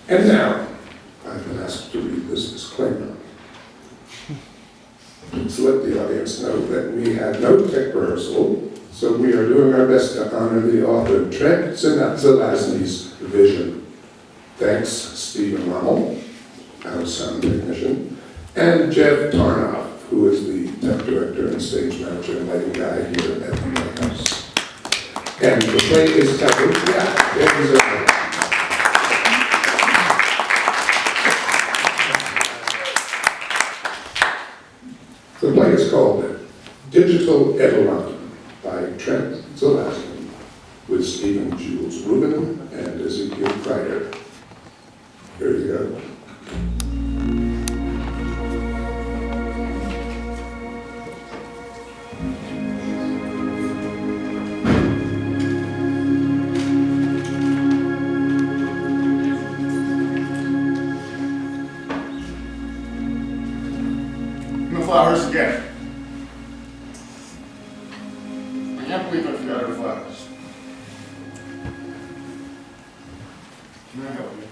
And now, I've been asked to read this disclaimer. Please let the audience know that we had no tech rehearsal, so we are doing our best to honor the author Trent Zelazny's vision. Thanks, Stephen Rummel, our sound technician, and Jeff Tarnoff, who is the tech director and stage manager and lighting guy here at the Playhouse. And the play is titled, The play is called Digital Edilon by Trent Zelazny, with Stephen Jules Rubin and Ezekiel Crider. Here you go. Flowers again. I can't believe I forgot her flowers. Can I help you?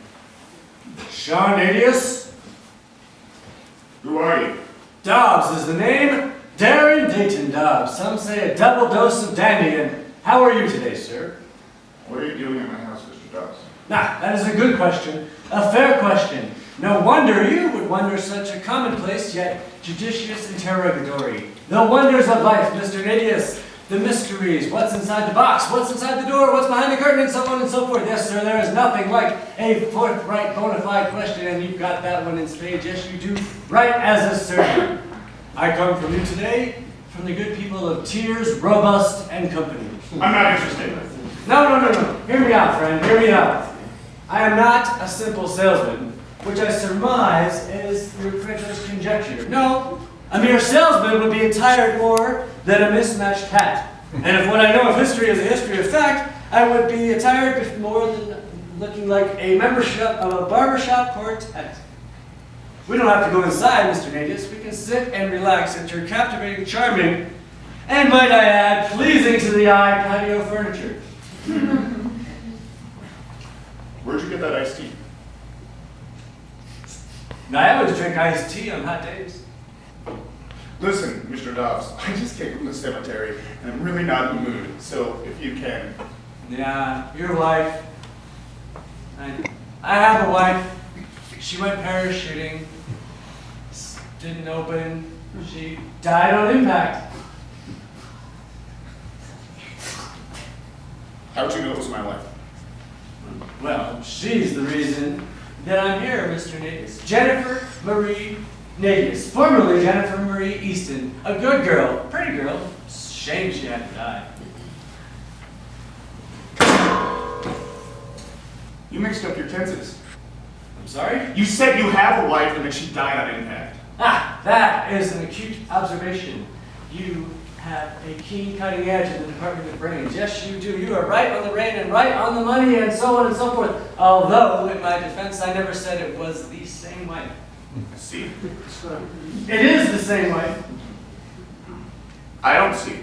Sean Adius? Who are you? Dobbs is the name. Darren Dayton Dobbs. Some say a double dose of dandy. And how are you today, sir? What are you doing at my house, Mr. Dobbs? That is a good question. A fair question. No wonder you would wonder such a commonplace yet judicious interrogatory. The wonders of life, Mr. Adius. The mysteries. What's inside the box? What's inside the door? What's behind the curtain? And so on and so forth. Yes, sir, there is nothing like a forthright, bona fide question. And you've got that one in spades. Yes, you do. Right as a surgeon. I come from you today, from the good people of Tears, Robust, and Company. I'm not interested. No. Hear me out, friend. Hear me out. I am not a simple salesman, which I surmise is your credulous conjecture. No, a mere salesman would be attired more than a mismatched hat. And if what I know of history is a history of fact, I would be attired more than looking like a membership of a barbershop quartet. We don't have to go inside, Mr. Nadius. We can sit and relax at your captivating, charming, and might I add, pleasing to the eye patio furniture. Where'd you get that iced tea? I always drink iced tea on hot days. Listen, Mr. Dobbs, I just came from the cemetery, and I'm really not in the mood, so if you can. Yeah, your wife. I have a wife. She went parachuting. Didn't open. She died on impact. How'd you know it was my wife? Well, she's the reason that I'm here, Mr. Nadius. Jennifer Marie Nadius, formerly Jennifer Marie Easton. A good girl, pretty girl. Shame she had to die. You mixed up your tenses. I'm sorry? You said you have a wife and that she died on impact. Ah, that is an acute observation. You have a keen cutting edge in the department of brains. Yes, you do. You are right on the rein and right on the money and so on and so forth. Although, in my defense, I never said it was the same wife. See? It is the same wife. I don't see.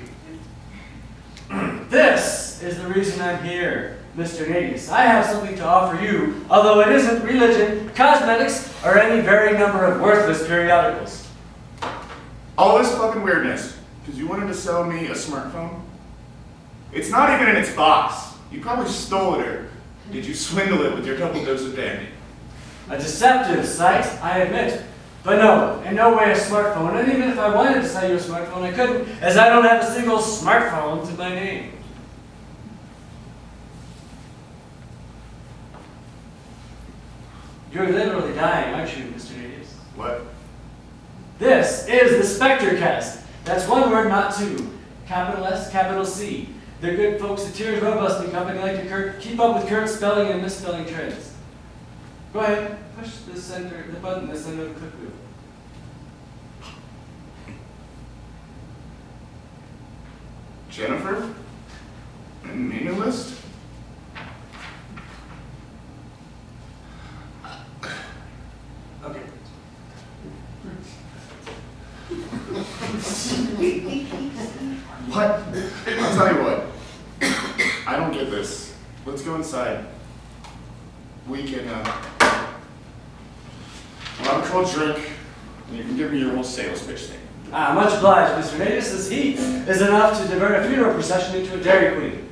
This is the reason I'm here, Mr. Nadius. I have something to offer you, although it isn't religion, cosmetics, or any varying number of worthless periodicals. All this fucking weirdness, because you wanted to sell me a smartphone? It's not even in its box. You probably stole it, or did you swindle it with your double dose of dandy? A deceptive sight, I admit. But no, in no way a smartphone. And even if I wanted to sell you a smartphone, I couldn't, as I don't have a single smartphone to my name. You're literally dying, aren't you, Mr. Nadius? What? This is the Spectre Cast. That's one word, not two. Capital S, capital C. The good folks at Tears Robust and Company like to keep up with current spelling and misspelling trends. Go ahead, push the button to send out a click wheel. Jennifer? And mailing list? Okay. What? I'll tell you what. I don't get this. Let's go inside. We can, I'll have a cold drink, and you can give me your whole sales pitch thing. Much obliged, Mr. Natus. This heat is enough to divert a funeral procession into a Dairy Queen.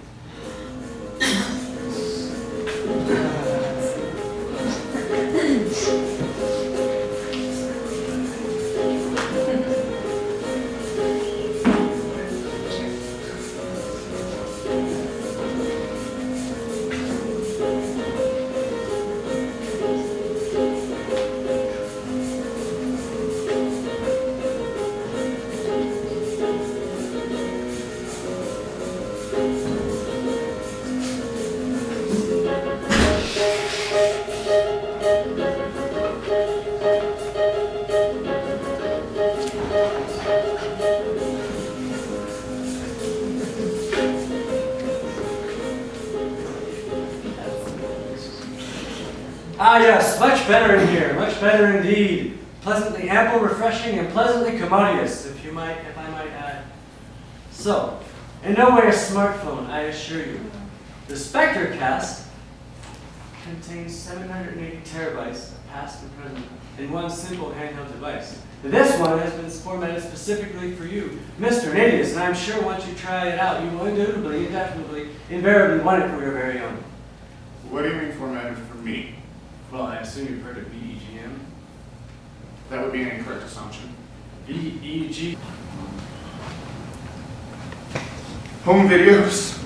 Yes, much better in here, much better indeed. Pleasantly ample, refreshing, and pleasantly commodious, if I might add. So, in no way a smartphone, I assure you. The Spectre Cast contains 780 terabytes of past and present in one simple handheld device. This one has been formatted specifically for you, Mr. Nadius, and I'm sure once you try it out, you will indubitably, indefinitely, invariably want it for your very own. What do you mean formatted for me? Well, I assume you've heard of VEGM. That would be an incorrect assumption. VEG. Home videos.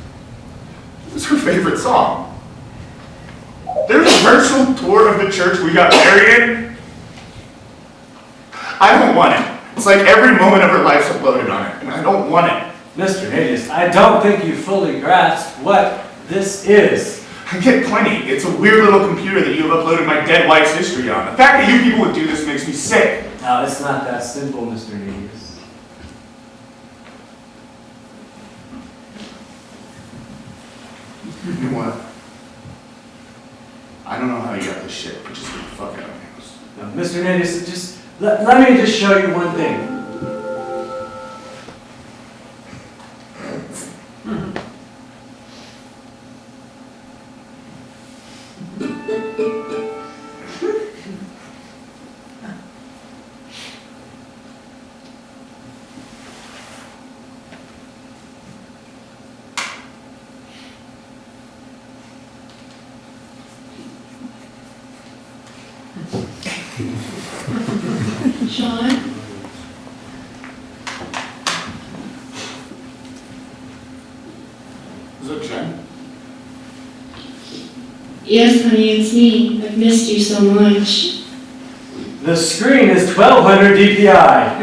What's her favorite song? There's a virtual tour of the church we got married in. I don't want it. It's like every moment of her life's uploaded on it, and I don't want it. Mr. Nadius, I don't think you fully grasp what this is. I get plenty. It's a weird little computer that you have uploaded my dead wife's history on. The fact that you people would do this makes me sick. No, it's not that simple, Mr. Nadius. You know what? I don't know how you got this shit, but just get the fuck out of my house. No, Mr. Nadius, just let me just show you one thing. Sean? Is that Jen? Yes, honey, it's me. I've missed you so much. The screen is 1200 DPI.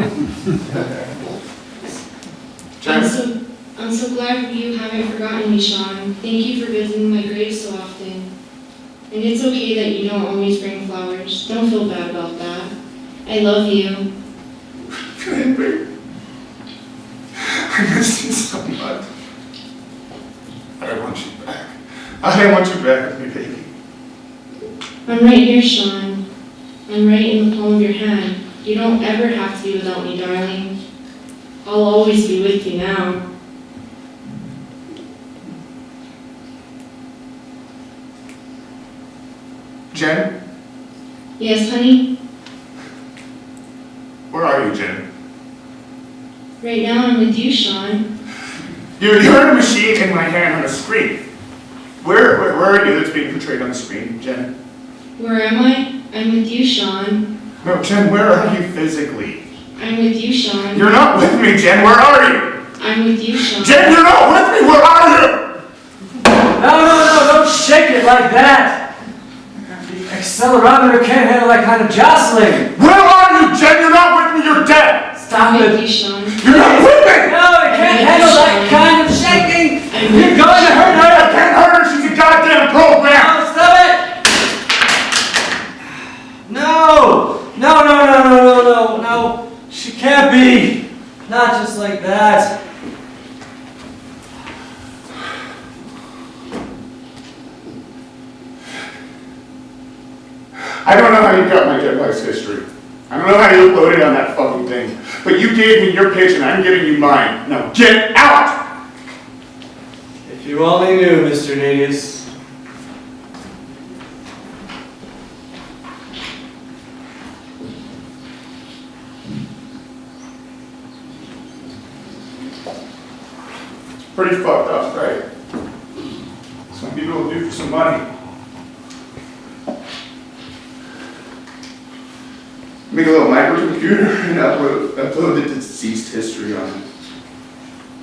Jen? I'm so glad you haven't forgotten me, Sean. Thank you for visiting my grave so often. And it's okay that you don't always bring flowers. Don't feel bad about that. I love you. I missed you so much. I want you back. I want you back with me, baby. I'm right here, Sean. I'm right in the palm of your hand. You don't ever have to be without me, darling. I'll always be with you now. Jen? Yes, honey? Where are you, Jen? Right now I'm with you, Sean. You're in a machine in my hand on a screen. Where are you that's being portrayed on the screen, Jen? Where am I? I'm with you, Sean. No, Jen, where are you physically? I'm with you, Sean. You're not with me, Jen. Where are you? I'm with you, Sean. Jen, you're not with me. Where are you? No, don't shake it like that. The accelerometer can't handle that kind of jostling. Where are you, Jen? You're not with me. You're dead. Stop I'm with it. you, Sean. You're not with me. No, it can't handle that kind of shaking. You're going to hurt I her. can't hurt her. She's a goddamn program. No, stop it. No. She can't be. Not just like that. I don't know how you got my dead wife's history. I don't know how you uploaded it on that fucking thing. But you gave me your pitch and I'm giving you mine. Now get out! If you only knew, Mr. Nadius. Pretty fucked up, right? Some people will do for some money. Make a little microcomputer and upload the deceased history on it.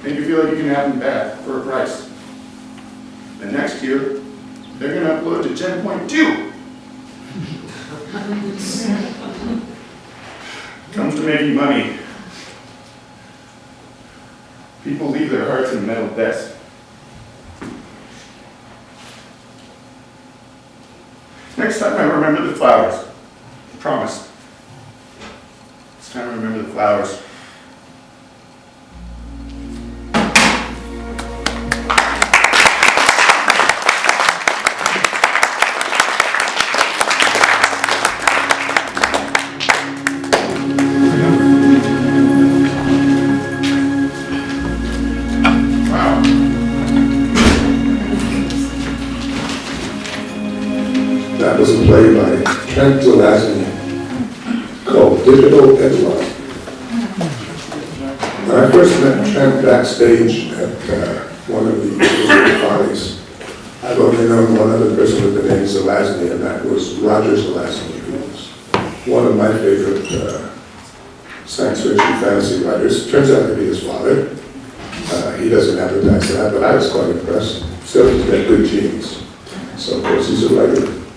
Make you feel like you can have them back for a price. And next year, they're gonna upload to Gen Point 2. Comes to making money. People leave their hearts in a metal desk. Next time I remember the flowers. Promise. Next time I remember the flowers. That was a play by Trent Zelazny called Edilon. When I first met Trent backstage at one of the Follies, I've only known one other person with the name Zelazny, and that was Roger Zelazny, who was one of my favorite science fiction fantasy writers. Turns out to be his father. He doesn't advertise that, but I was quite impressed. Still, he's got good genes. So, of course, he's a writer.